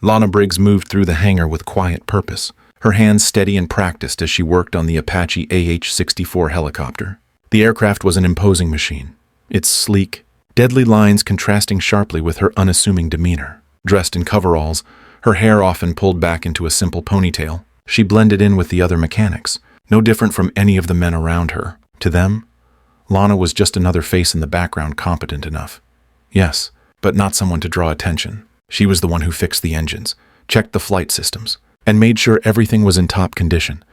Lana Briggs moved through the hangar with quiet purpose, her hands steady and practiced as she worked on the Apache AH-64 helicopter. The aircraft was an imposing machine, its sleek, deadly lines contrasting sharply with her unassuming demeanor. Dressed in coveralls, her hair often pulled back into a simple ponytail, she blended in with the other mechanics, no different from any of the men around her. To them, Lana was just another face in the background, competent enough. Yes, but not someone to draw attention. She was the one who fixed the engines, checked the flight systems, and made sure everything was in top condition.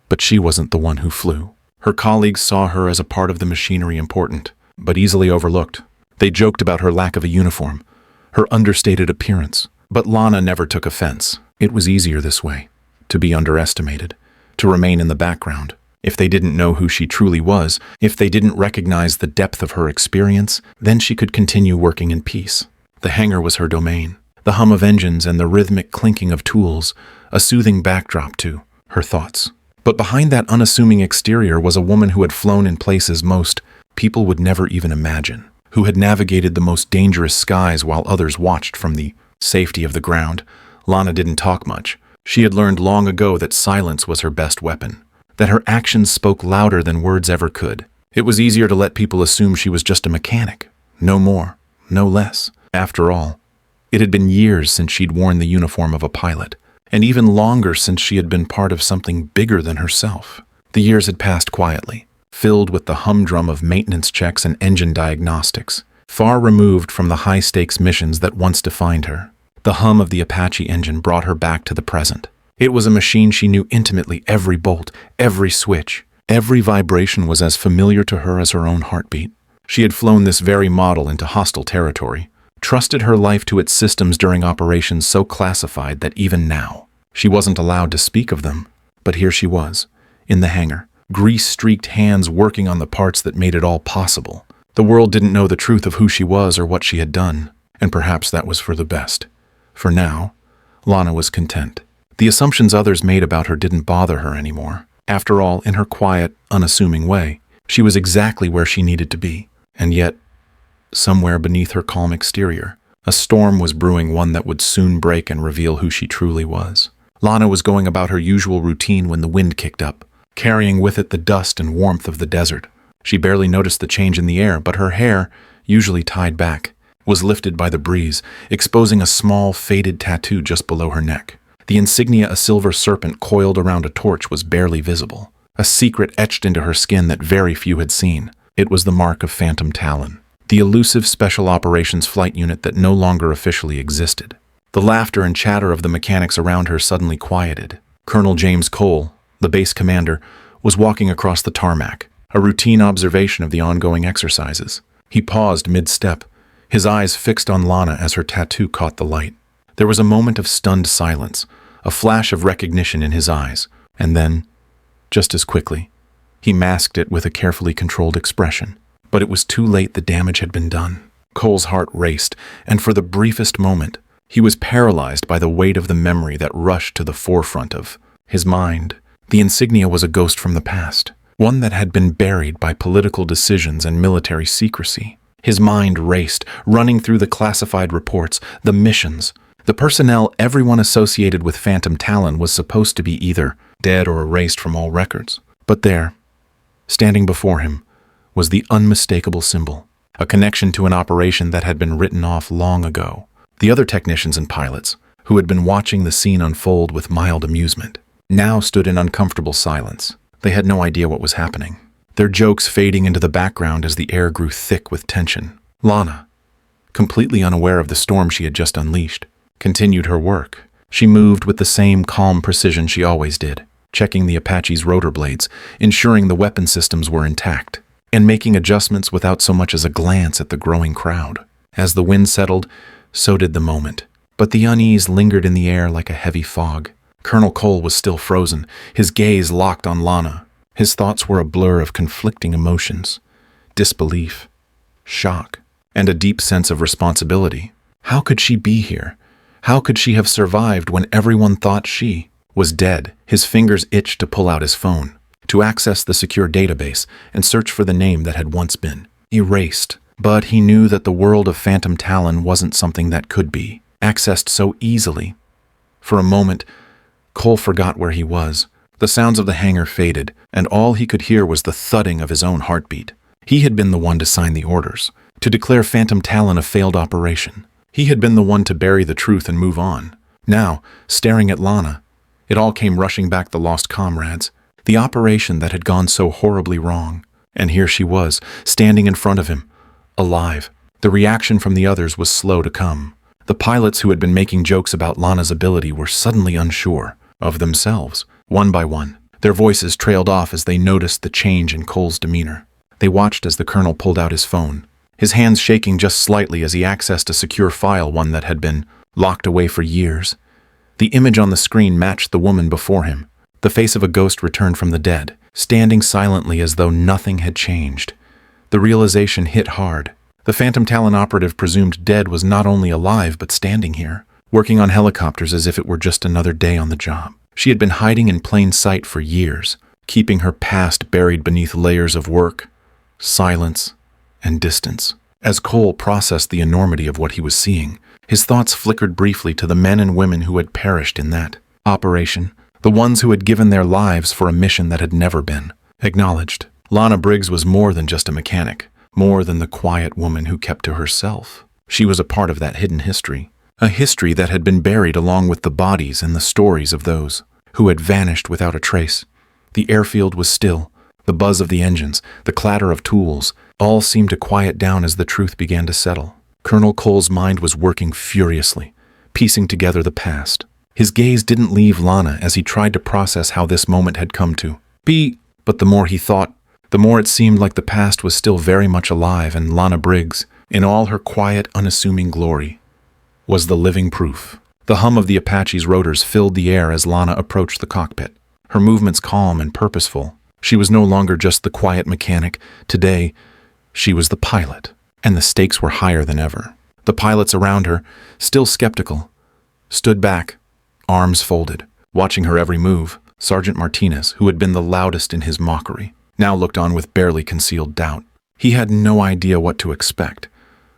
But she wasn't the one who flew. Her colleagues saw her as a part of the machinery, important, but easily overlooked. They joked about her lack of a uniform, her understated appearance. But Lana never took offense. It was easier this way, to be underestimated, to remain in the background. If they didn't know who she truly was, if they didn't recognize the depth of her experience, then she could continue working in peace. The hangar was her domain, the hum of engines and the rhythmic clinking of tools, a soothing backdrop to her thoughts. But behind that unassuming exterior was a woman who had flown in places most people would never even imagine, who had navigated the most dangerous skies while others watched from the safety of the ground. Lana didn't talk much. She had learned long ago that silence was her best weapon, that her actions spoke louder than words ever could. It was easier to let people assume she was just a mechanic, no more, no less. After all, it had been years since she'd worn the uniform of a pilot, and even longer since she had been part of something bigger than herself. The years had passed quietly, filled with the humdrum of maintenance checks and engine diagnostics, far removed from the high-stakes missions that once defined her. The hum of the Apache engine brought her back to the present. It was a machine she knew intimately, every bolt, every switch. Every vibration was as familiar to her as her own heartbeat. She had flown this very model into hostile territory, trusted her life to its systems during operations so classified that even now, she wasn't allowed to speak of them. But here she was, in the hangar, grease-streaked hands working on the parts that made it all possible. The world didn't know the truth of who she was or what she had done, and perhaps that was for the best. For now, Lana was content. The assumptions others made about her didn't bother her anymore. After all, in her quiet, unassuming way, she was exactly where she needed to be. And yet, somewhere beneath her calm exterior, a storm was brewing, one that would soon break and reveal who she truly was. Lana was going about her usual routine when the wind kicked up, carrying with it the dust and warmth of the desert. She barely noticed the change in the air, but her hair, usually tied back, was lifted by the breeze, exposing a small, faded tattoo just below her neck. The insignia, a silver serpent coiled around a torch, was barely visible, a secret etched into her skin that very few had seen. It was the mark of Phantom Talon, the elusive special operations flight unit that no longer officially existed. The laughter and chatter of the mechanics around her suddenly quieted. Colonel James Cole, the base commander, was walking across the tarmac, a routine observation of the ongoing exercises. He paused mid-step, his eyes fixed on Lana as her tattoo caught the light. There was a moment of stunned silence, a flash of recognition in his eyes, and then, just as quickly, he masked it with a carefully controlled expression. But it was too late. The damage had been done. Cole's heart raced, and for the briefest moment, he was paralyzed by the weight of the memory that rushed to the forefront of his mind. The insignia was a ghost from the past, one that had been buried by political decisions and military secrecy. His mind raced, running through the classified reports, the missions. The personnel everyone associated with Phantom Talon was supposed to be either dead or erased from all records. But there, standing before him, was the unmistakable symbol, a connection to an operation that had been written off long ago. The other technicians and pilots, who had been watching the scene unfold with mild amusement, now stood in uncomfortable silence. They had no idea what was happening, their jokes fading into the background as the air grew thick with tension. Lana, completely unaware of the storm she had just unleashed, continued her work. She moved with the same calm precision she always did, checking the Apache's rotor blades, ensuring the weapon systems were intact, and making adjustments without so much as a glance at the growing crowd. As the wind settled, so did the moment, but the unease lingered in the air like a heavy fog. Colonel Cole was still frozen, his gaze locked on Lana. His thoughts were a blur of conflicting emotions, disbelief, shock, and a deep sense of responsibility. How could she be here? How could she have survived when everyone thought she was dead? His fingers itched to pull out his phone, to access the secure database and search for the name that had once been erased. But he knew that the world of Phantom Talon wasn't something that could be accessed so easily. For a moment, Cole forgot where he was. The sounds of the hangar faded, and all he could hear was the thudding of his own heartbeat. He had been the one to sign the orders, to declare Phantom Talon a failed operation. He had been the one to bury the truth and move on. Now, staring at Lana, it all came rushing back, the lost comrades, the operation that had gone so horribly wrong. And here she was, standing in front of him, alive. The reaction from the others was slow to come. The pilots who had been making jokes about Lana's ability were suddenly unsure of themselves. One by one, their voices trailed off as they noticed the change in Cole's demeanor. They watched as the colonel pulled out his phone, his hands shaking just slightly as he accessed a secure file, one that had been locked away for years. The image on the screen matched the woman before him, the face of a ghost returned from the dead, standing silently as though nothing had changed. The realization hit hard. The Phantom Talon operative presumed dead was not only alive but standing here, working on helicopters as if it were just another day on the job. She had been hiding in plain sight for years, keeping her past buried beneath layers of work, silence, and distance. As Cole processed the enormity of what he was seeing, his thoughts flickered briefly to the men and women who had perished in that operation, the ones who had given their lives for a mission that had never been acknowledged. Lana Briggs was more than just a mechanic, more than the quiet woman who kept to herself. She was a part of that hidden history, a history that had been buried along with the bodies and the stories of those who had vanished without a trace. The airfield was still. The buzz of the engines, the clatter of tools, all seemed to quiet down as the truth began to settle. Colonel Cole's mind was working furiously, piecing together the past. His gaze didn't leave Lana as he tried to process how this moment had come to be. But the more he thought, the more it seemed like the past was still very much alive, and Lana Briggs, in all her quiet, unassuming glory, was the living proof. The hum of the Apache's rotors filled the air as Lana approached the cockpit, her movements calm and purposeful. She was no longer just the quiet mechanic. Today, she was the pilot, and the stakes were higher than ever. The pilots around her, still skeptical, stood back, arms folded, watching her every move. Sergeant Martinez, who had been the loudest in his mockery, now looked on with barely concealed doubt. He had no idea what to expect,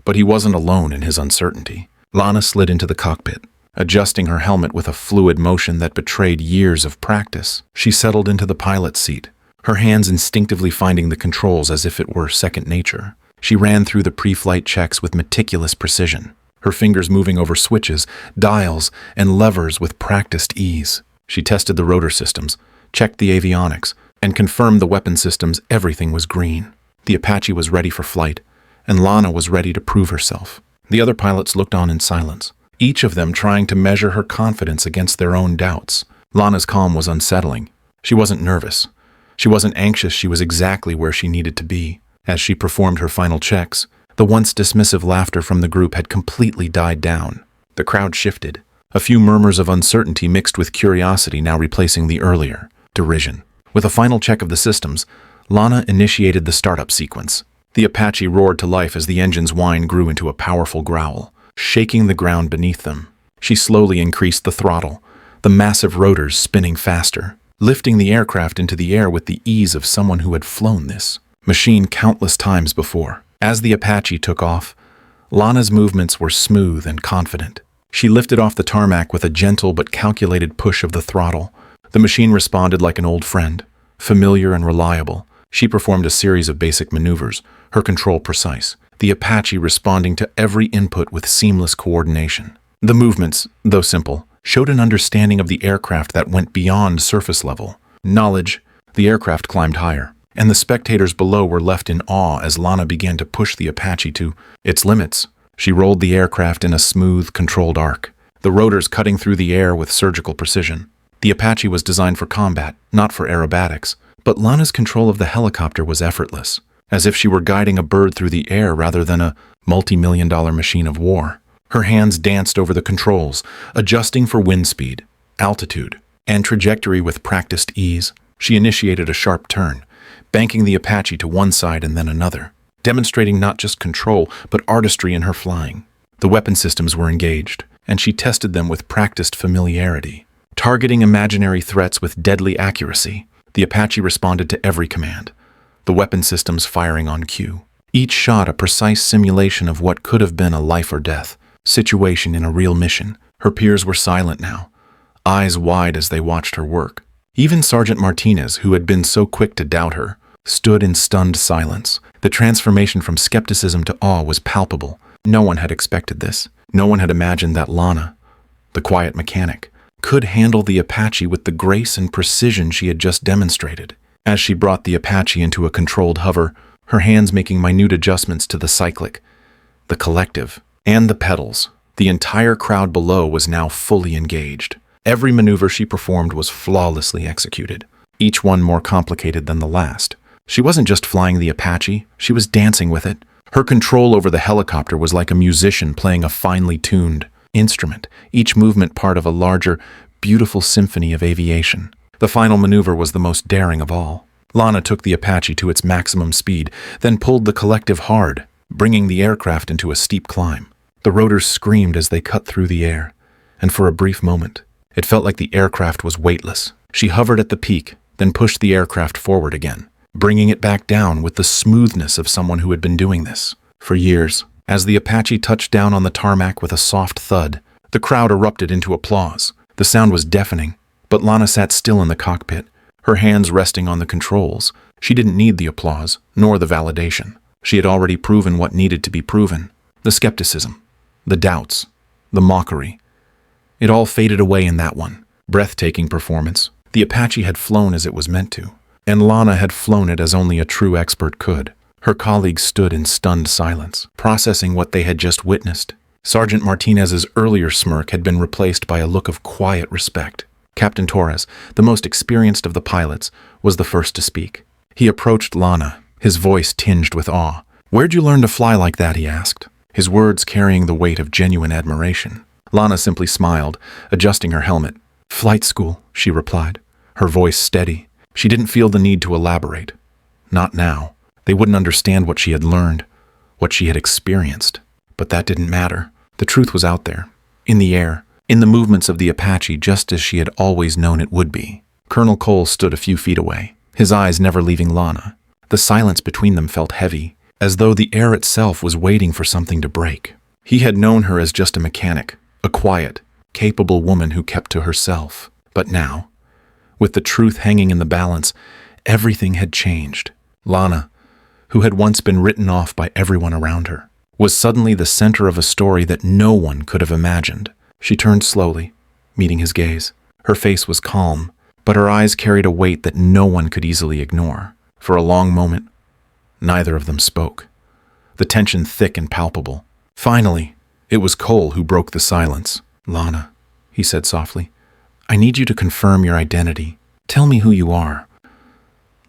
but he wasn't alone in his uncertainty. Lana slid into the cockpit, adjusting her helmet with a fluid motion that betrayed years of practice. She settled into the pilot's seat, her hands instinctively finding the controls as if it were second nature. She ran through the pre-flight checks with meticulous precision, her fingers moving over switches, dials, and levers with practiced ease. She tested the rotor systems, checked the avionics, and confirmed the weapon systems. Everything was green. The Apache was ready for flight, and Lana was ready to prove herself. The other pilots looked on in silence, each of them trying to measure her confidence against their own doubts. Lana's calm was unsettling. She wasn't nervous. She wasn't anxious. She was exactly where she needed to be. As she performed her final checks, the once dismissive laughter from the group had completely died down. The crowd shifted, a few murmurs of uncertainty mixed with curiosity now replacing the earlier derision. With a final check of the systems, Lana initiated the startup sequence. The Apache roared to life as the engine's whine grew into a powerful growl, shaking the ground beneath them. She slowly increased the throttle, the massive rotors spinning faster, lifting the aircraft into the air with the ease of someone who had flown this machine countless times before. As the Apache took off, Lana's movements were smooth and confident. She lifted off the tarmac with a gentle but calculated push of the throttle. The machine responded like an old friend, familiar and reliable. She performed a series of basic maneuvers, her control precise, the Apache responding to every input with seamless coordination. The movements, though simple, showed an understanding of the aircraft that went beyond surface level knowledge. The aircraft climbed higher, and the spectators below were left in awe as Lana began to push the Apache to its limits. She rolled the aircraft in a smooth, controlled arc, the rotors cutting through the air with surgical precision. The Apache was designed for combat, not for aerobatics, but Lana's control of the helicopter was effortless, as if she were guiding a bird through the air rather than a multi-million-dollar machine of war. Her hands danced over the controls, adjusting for wind speed, altitude, and trajectory with practiced ease. She initiated a sharp turn, banking the Apache to one side and then another, demonstrating not just control, but artistry in her flying. The weapon systems were engaged, and she tested them with practiced familiarity, targeting imaginary threats with deadly accuracy. The Apache responded to every command, the weapon systems firing on cue. Each shot a precise simulation of what could have been a life or death situation in a real mission. Her peers were silent now, eyes wide as they watched her work. Even Sergeant Martinez, who had been so quick to doubt her, stood in stunned silence. The transformation from skepticism to awe was palpable. No one had expected this. No one had imagined that Lana, the quiet mechanic, could handle the Apache with the grace and precision she had just demonstrated. As she brought the Apache into a controlled hover, her hands making minute adjustments to the cyclic, the collective, and the pedals, the entire crowd below was now fully engaged. Every maneuver she performed was flawlessly executed, each one more complicated than the last. She wasn't just flying the Apache, she was dancing with it. Her control over the helicopter was like a musician playing a finely tuned instrument, each movement part of a larger, beautiful symphony of aviation. The final maneuver was the most daring of all. Lana took the Apache to its maximum speed, then pulled the collective hard, bringing the aircraft into a steep climb. The rotors screamed as they cut through the air, and for a brief moment, it felt like the aircraft was weightless. She hovered at the peak, then pushed the aircraft forward again, bringing it back down with the smoothness of someone who had been doing this for years. As the Apache touched down on the tarmac with a soft thud, the crowd erupted into applause. The sound was deafening, but Lana sat still in the cockpit, her hands resting on the controls. She didn't need the applause, nor the validation. She had already proven what needed to be proven. The skepticism, the doubts, the mockery. It all faded away in that one breathtaking performance. The Apache had flown as it was meant to, and Lana had flown it as only a true expert could. Her colleagues stood in stunned silence, processing what they had just witnessed. Sergeant Martinez's earlier smirk had been replaced by a look of quiet respect. Captain Torres, the most experienced of the pilots, was the first to speak. He approached Lana, his voice tinged with awe. "Where'd you learn to fly like that?" he asked, his words carrying the weight of genuine admiration. Lana simply smiled, adjusting her helmet. "Flight school," she replied, her voice steady. She didn't feel the need to elaborate. Not now. They wouldn't understand what she had learned, what she had experienced. But that didn't matter. The truth was out there, in the air, in the movements of the Apache, just as she had always known it would be. Colonel Cole stood a few feet away, his eyes never leaving Lana. The silence between them felt heavy, as though the air itself was waiting for something to break. He had known her as just a mechanic, a quiet, capable woman who kept to herself. But now, with the truth hanging in the balance, everything had changed. Lana, who had once been written off by everyone around her, was suddenly the center of a story that no one could have imagined. She turned slowly, meeting his gaze. Her face was calm, but her eyes carried a weight that no one could easily ignore. For a long moment, neither of them spoke, the tension thick and palpable. Finally, it was Cole who broke the silence. "Lana," he said softly, "I need you to confirm your identity. Tell me who you are."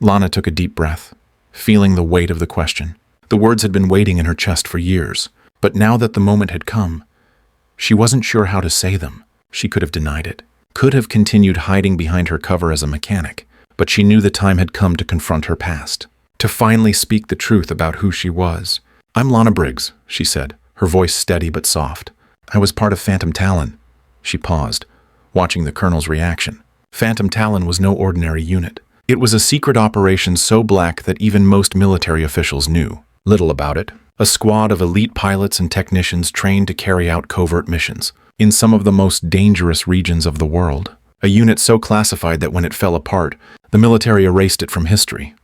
Lana took a deep breath, feeling the weight of the question. The words had been waiting in her chest for years, but now that the moment had come, she wasn't sure how to say them. She could have denied it, could have continued hiding behind her cover as a mechanic, but she knew the time had come to confront her past, to finally speak the truth about who she was. "I'm Lana Briggs," she said, her voice steady but soft. "I was part of Phantom Talon." She paused, watching the colonel's reaction. Phantom Talon was no ordinary unit. It was a secret operation so black that even most military officials knew little about it. A squad of elite pilots and technicians trained to carry out covert missions in some of the most dangerous regions of the world. A unit so classified that when it fell apart, the military erased it from history.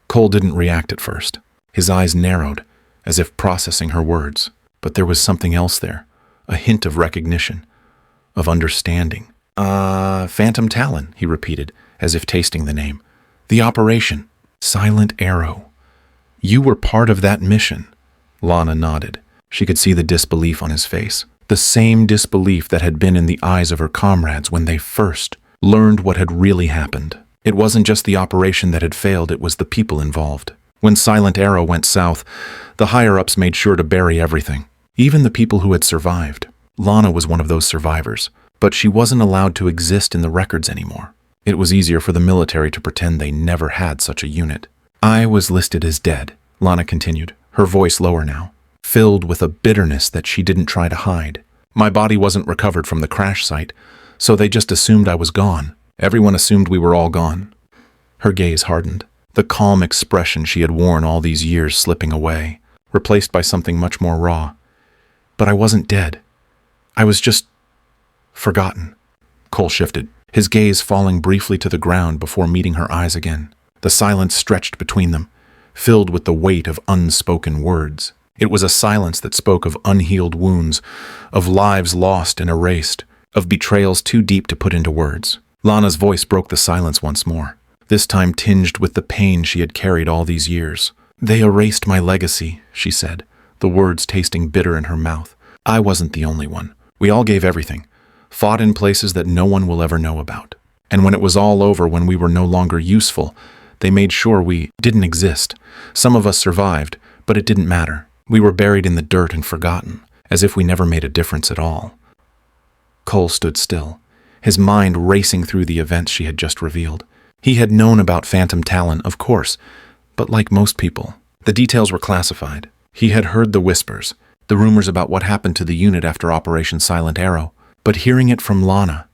Cole didn't react at first. His eyes narrowed, as if processing her words. But there was something else there, a hint of recognition, of understanding. Phantom Talon," he repeated, as if tasting the name. "The operation, Silent Arrow. You were part of that mission." Lana nodded. She could see the disbelief on his face, the same disbelief that had been in the eyes of her comrades when they first learned what had really happened. It wasn't just the operation that had failed, it was the people involved. When Silent Arrow went south, the higher-ups made sure to bury everything, even the people who had survived. Lana was one of those survivors, but she wasn't allowed to exist in the records anymore. It was easier for the military to pretend they never had such a unit. "I was listed as dead," Lana continued, her voice lower now, filled with a bitterness that she didn't try to hide. "My body wasn't recovered from the crash site, so they just assumed I was gone. Everyone assumed we were all gone." Her gaze hardened, the calm expression she had worn all these years slipping away, replaced by something much more raw. "But I wasn't dead. I was just forgotten." Cole shifted, his gaze falling briefly to the ground before meeting her eyes again. The silence stretched between them, filled with the weight of unspoken words. It was a silence that spoke of unhealed wounds, of lives lost and erased, of betrayals too deep to put into words. Lana's voice broke the silence once more, this time tinged with the pain she had carried all these years. "They erased my legacy," she said, the words tasting bitter in her mouth. "I wasn't the only one. We all gave everything, fought in places that no one will ever know about. And when it was all over, when we were no longer useful, they made sure we didn't exist. Some of us survived, but it didn't matter. We were buried in the dirt and forgotten, as if we never made a difference at all." Cole stood still, his mind racing through the events she had just revealed. He had known about Phantom Talon, of course, but like most people, the details were classified. He had heard the whispers, the rumors about what happened to the unit after Operation Silent Arrow, but hearing it from Lana,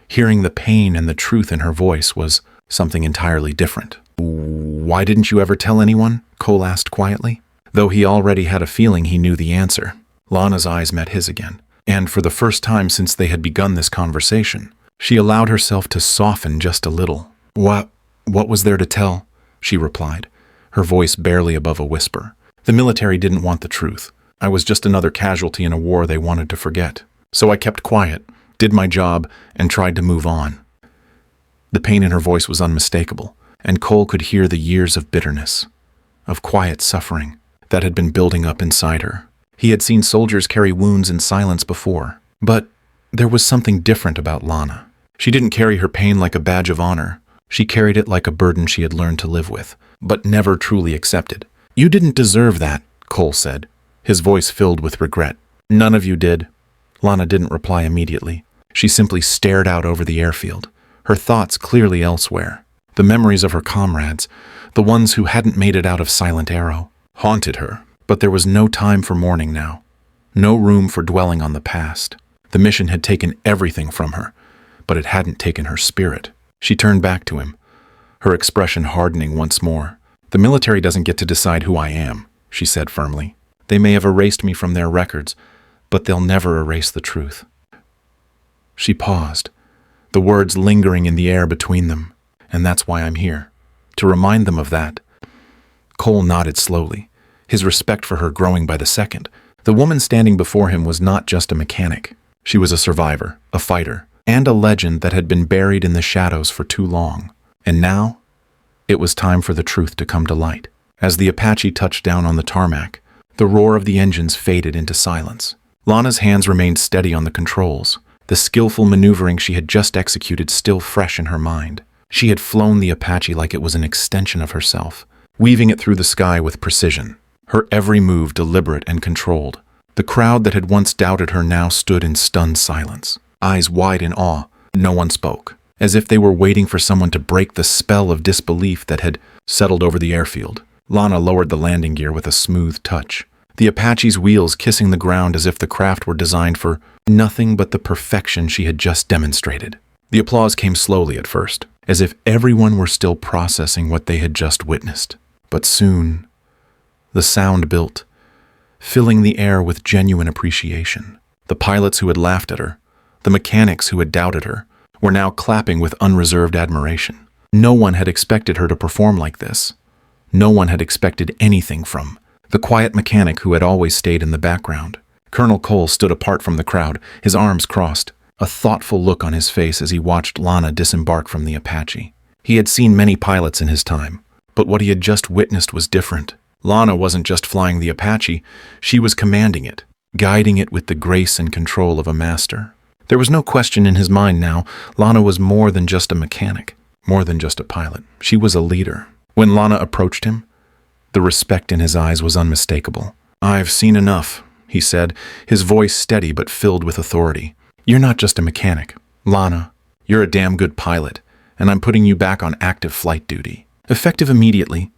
hearing the pain and the truth in her voice was something entirely different. "Why didn't you ever tell anyone?" Cole asked quietly. Though he already had a feeling he knew the answer. Lana's eyes met his again, and for the first time since they had begun this conversation, she allowed herself to soften just a little. What was there to tell?" she replied, her voice barely above a whisper. "The military didn't want the truth. I was just another casualty in a war they wanted to forget. So I kept quiet, did my job, and tried to move on." The pain in her voice was unmistakable, and Cole could hear the years of bitterness, of quiet suffering, that had been building up inside her. He had seen soldiers carry wounds in silence before, but there was something different about Lana. She didn't carry her pain like a badge of honor. She carried it like a burden she had learned to live with, but never truly accepted. "You didn't deserve that," Cole said, his voice filled with regret. "None of you did." Lana didn't reply immediately. She simply stared out over the airfield, her thoughts clearly elsewhere. The memories of her comrades, the ones who hadn't made it out of Silent Arrow, haunted her, but there was no time for mourning now. No room for dwelling on the past. The mission had taken everything from her, but it hadn't taken her spirit. She turned back to him, her expression hardening once more. "The military doesn't get to decide who I am," she said firmly. "They may have erased me from their records, but they'll never erase the truth." She paused, the words lingering in the air between them. "And that's why I'm here, to remind them of that." Cole nodded slowly, his respect for her growing by the second. The woman standing before him was not just a mechanic. She was a survivor, a fighter, and a legend that had been buried in the shadows for too long. And now, it was time for the truth to come to light. As the Apache touched down on the tarmac, the roar of the engines faded into silence. Lana's hands remained steady on the controls, the skillful maneuvering she had just executed still fresh in her mind. She had flown the Apache like it was an extension of herself, weaving it through the sky with precision, her every move deliberate and controlled. The crowd that had once doubted her now stood in stunned silence, eyes wide in awe. No one spoke, as if they were waiting for someone to break the spell of disbelief that had settled over the airfield. Lana lowered the landing gear with a smooth touch, the Apache's wheels kissing the ground as if the craft were designed for nothing but the perfection she had just demonstrated. The applause came slowly at first, as if everyone were still processing what they had just witnessed. But soon, the sound built, filling the air with genuine appreciation. The pilots who had laughed at her, the mechanics who had doubted her, were now clapping with unreserved admiration. No one had expected her to perform like this. No one had expected anything from the quiet mechanic who had always stayed in the background. Colonel Cole stood apart from the crowd, his arms crossed, a thoughtful look on his face as he watched Lana disembark from the Apache. He had seen many pilots in his time, but what he had just witnessed was different. Lana wasn't just flying the Apache, she was commanding it, guiding it with the grace and control of a master. There was no question in his mind now. Lana was more than just a mechanic, more than just a pilot. She was a leader. When Lana approached him, the respect in his eyes was unmistakable. "I've seen enough," he said, his voice steady but filled with authority. "You're not just a mechanic. Lana, you're a damn good pilot, and I'm putting you back on active flight duty." Effective immediately,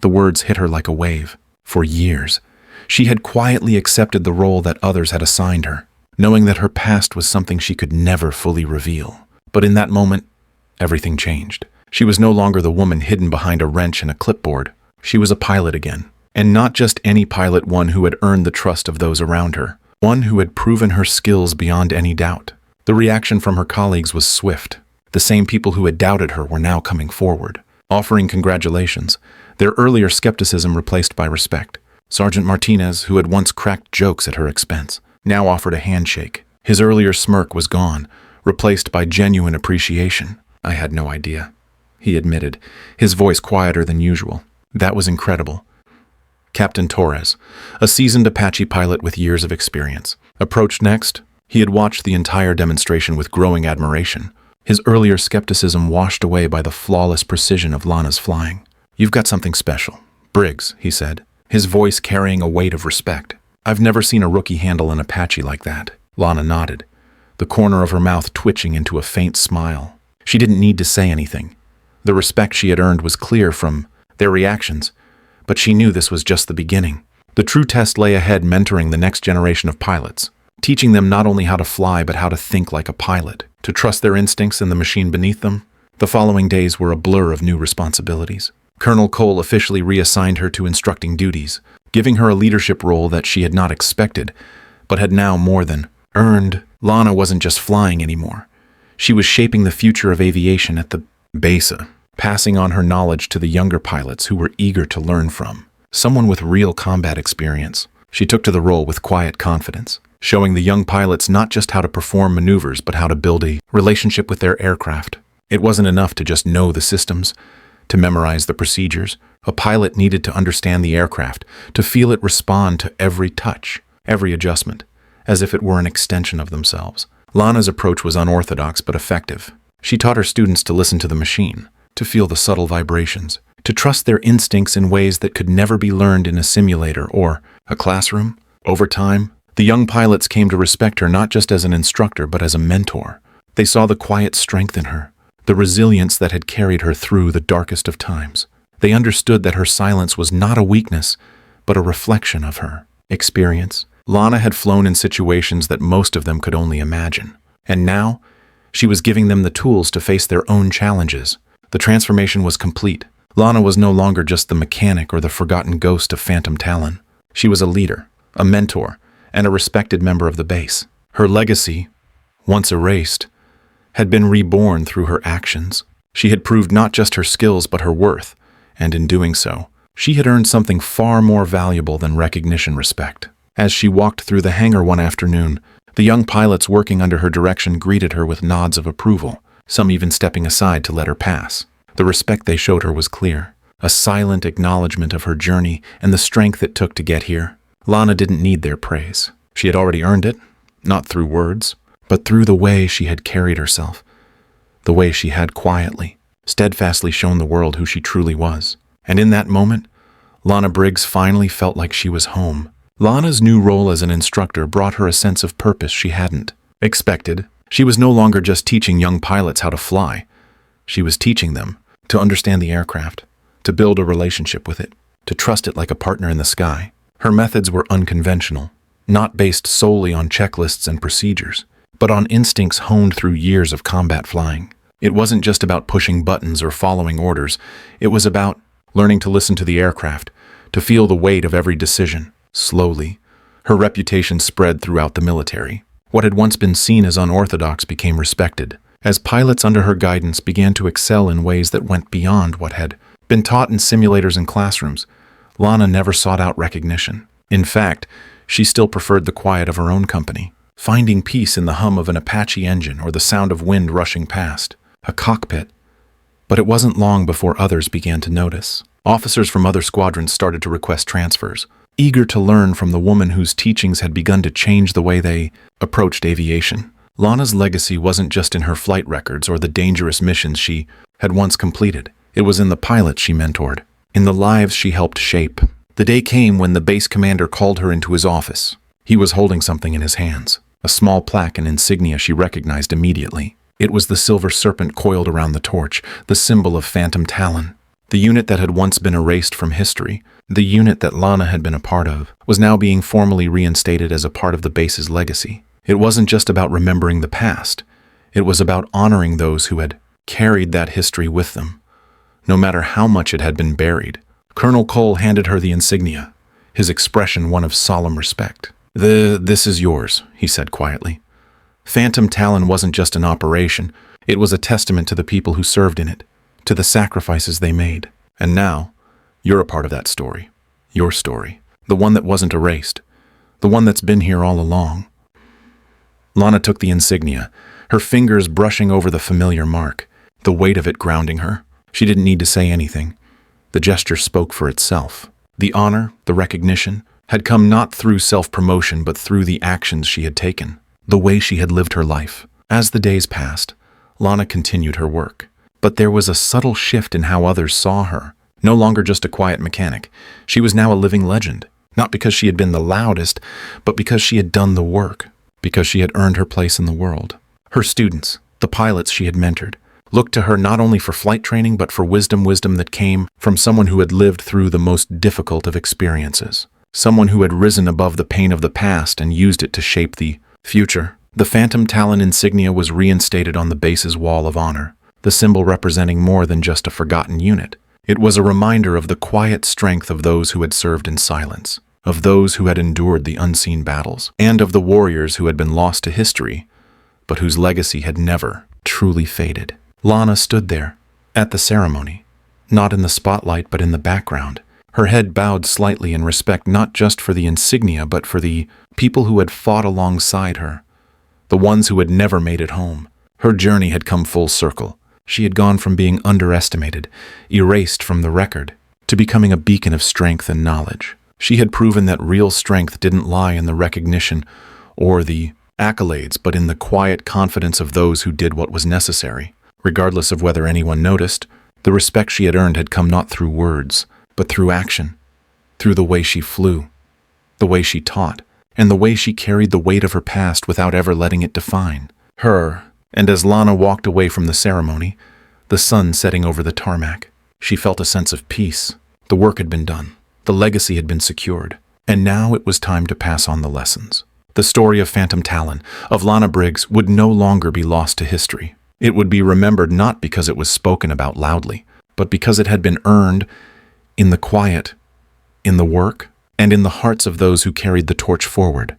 the words hit her like a wave. For years, she had quietly accepted the role that others had assigned her, knowing that her past was something she could never fully reveal. But in that moment, everything changed. She was no longer the woman hidden behind a wrench and a clipboard. She was a pilot again, and not just any pilot, one who had earned the trust of those around her, one who had proven her skills beyond any doubt. The reaction from her colleagues was swift. The same people who had doubted her were now coming forward, offering congratulations, their earlier skepticism replaced by respect. Sergeant Martinez, who had once cracked jokes at her expense, now offered a handshake. His earlier smirk was gone, replaced by genuine appreciation. "I had no idea," he admitted, his voice quieter than usual. "That was incredible." Captain Torres, a seasoned Apache pilot with years of experience, approached next. He had watched the entire demonstration with growing admiration, his earlier skepticism washed away by the flawless precision of Lana's flying. "You've got something special, Briggs," he said, his voice carrying a weight of respect. "I've never seen a rookie handle an Apache like that." Lana nodded, the corner of her mouth twitching into a faint smile. She didn't need to say anything. The respect she had earned was clear from their reactions, but she knew this was just the beginning. The true test lay ahead, mentoring the next generation of pilots, teaching them not only how to fly but how to think like a pilot, to trust their instincts and the machine beneath them. The following days were a blur of new responsibilities. Colonel Cole officially reassigned her to instructing duties, giving her a leadership role that she had not expected, but had now more than earned. Lana wasn't just flying anymore. She was shaping the future of aviation at the base, passing on her knowledge to the younger pilots who were eager to learn from someone with real combat experience. She took to the role with quiet confidence, showing the young pilots not just how to perform maneuvers but how to build a relationship with their aircraft. It wasn't enough to just know the systems, to memorize the procedures. A pilot needed to understand the aircraft, to feel it respond to every touch, every adjustment, as if it were an extension of themselves. Lana's approach was unorthodox but effective. She taught her students to listen to the machine, to feel the subtle vibrations, to trust their instincts in ways that could never be learned in a simulator or a classroom. Over time, the young pilots came to respect her not just as an instructor but as a mentor. They saw the quiet strength in her, the resilience that had carried her through the darkest of times. They understood that her silence was not a weakness, but a reflection of her experience. Lana had flown in situations that most of them could only imagine, and now she was giving them the tools to face their own challenges. The transformation was complete. Lana was no longer just the mechanic or the forgotten ghost of Phantom Talon. She was a leader, a mentor, and a respected member of the base. Her legacy, once erased, had been reborn through her actions. She had proved not just her skills but her worth, and in doing so, she had earned something far more valuable than recognition: respect. As she walked through the hangar one afternoon, the young pilots working under her direction greeted her with nods of approval, some even stepping aside to let her pass. The respect they showed her was clear, a silent acknowledgement of her journey and the strength it took to get here. Lana didn't need their praise. She had already earned it, not through words, but through the way she had carried herself, the way she had quietly, steadfastly shown the world who she truly was. And in that moment, Lana Briggs finally felt like she was home. Lana's new role as an instructor brought her a sense of purpose she hadn't expected. She was no longer just teaching young pilots how to fly. She was teaching them to understand the aircraft, to build a relationship with it, to trust it like a partner in the sky. Her methods were unconventional, not based solely on checklists and procedures, but on instincts honed through years of combat flying. It wasn't just about pushing buttons or following orders. It was about learning to listen to the aircraft, to feel the weight of every decision. Slowly, her reputation spread throughout the military. What had once been seen as unorthodox became respected, as pilots under her guidance began to excel in ways that went beyond what had been taught in simulators and classrooms. Lana never sought out recognition. In fact, she still preferred the quiet of her own company, finding peace in the hum of an Apache engine or the sound of wind rushing past a cockpit. But it wasn't long before others began to notice. Officers from other squadrons started to request transfers, eager to learn from the woman whose teachings had begun to change the way they approached aviation. Lana's legacy wasn't just in her flight records or the dangerous missions she had once completed. It was in the pilots she mentored, in the lives she helped shape. The day came when the base commander called her into his office. He was holding something in his hands, a small plaque and insignia she recognized immediately. It was the silver serpent coiled around the torch, the symbol of Phantom Talon. The unit that had once been erased from history, the unit that Lana had been a part of, was now being formally reinstated as a part of the base's legacy. It wasn't just about remembering the past. It was about honoring those who had carried that history with them, no matter how much it had been buried. Colonel Cole handed her the insignia, his expression one of solemn respect. This is yours," he said quietly. Phantom Talon wasn't just an operation, it was a testament to the people who served in it, to the sacrifices they made. And now, you're a part of that story. Your story. The one that wasn't erased. The one that's been here all along. Lana took the insignia, her fingers brushing over the familiar mark, the weight of it grounding her. She didn't need to say anything. The gesture spoke for itself. The honor, the recognition, had come not through self-promotion but through the actions she had taken, the way she had lived her life. As the days passed, Lana continued her work. But there was a subtle shift in how others saw her. No longer just a quiet mechanic. She was now a living legend. Not because she had been the loudest, but because she had done the work. Because she had earned her place in the world. Her students, the pilots she had mentored, looked to her not only for flight training but for wisdom that came from someone who had lived through the most difficult of experiences. Someone who had risen above the pain of the past and used it to shape the future. The Phantom Talon insignia was reinstated on the base's wall of honor, the symbol representing more than just a forgotten unit. It was a reminder of the quiet strength of those who had served in silence, of those who had endured the unseen battles, and of the warriors who had been lost to history, but whose legacy had never truly faded. Lana stood there, at the ceremony, not in the spotlight but in the background, her head bowed slightly in respect not just for the insignia but for the people who had fought alongside her, the ones who had never made it home. Her journey had come full circle. She had gone from being underestimated, erased from the record, to becoming a beacon of strength and knowledge. She had proven that real strength didn't lie in the recognition or the accolades, but in the quiet confidence of those who did what was necessary. Regardless of whether anyone noticed, the respect she had earned had come not through words, but through action, through the way she flew, the way she taught, and the way she carried the weight of her past without ever letting it define her. And as Lana walked away from the ceremony, the sun setting over the tarmac, she felt a sense of peace. The work had been done. The legacy had been secured. And now it was time to pass on the lessons. The story of Phantom Talon, of Lana Briggs, would no longer be lost to history. It would be remembered not because it was spoken about loudly, but because it had been earned in the quiet, in the work, and in the hearts of those who carried the torch forward.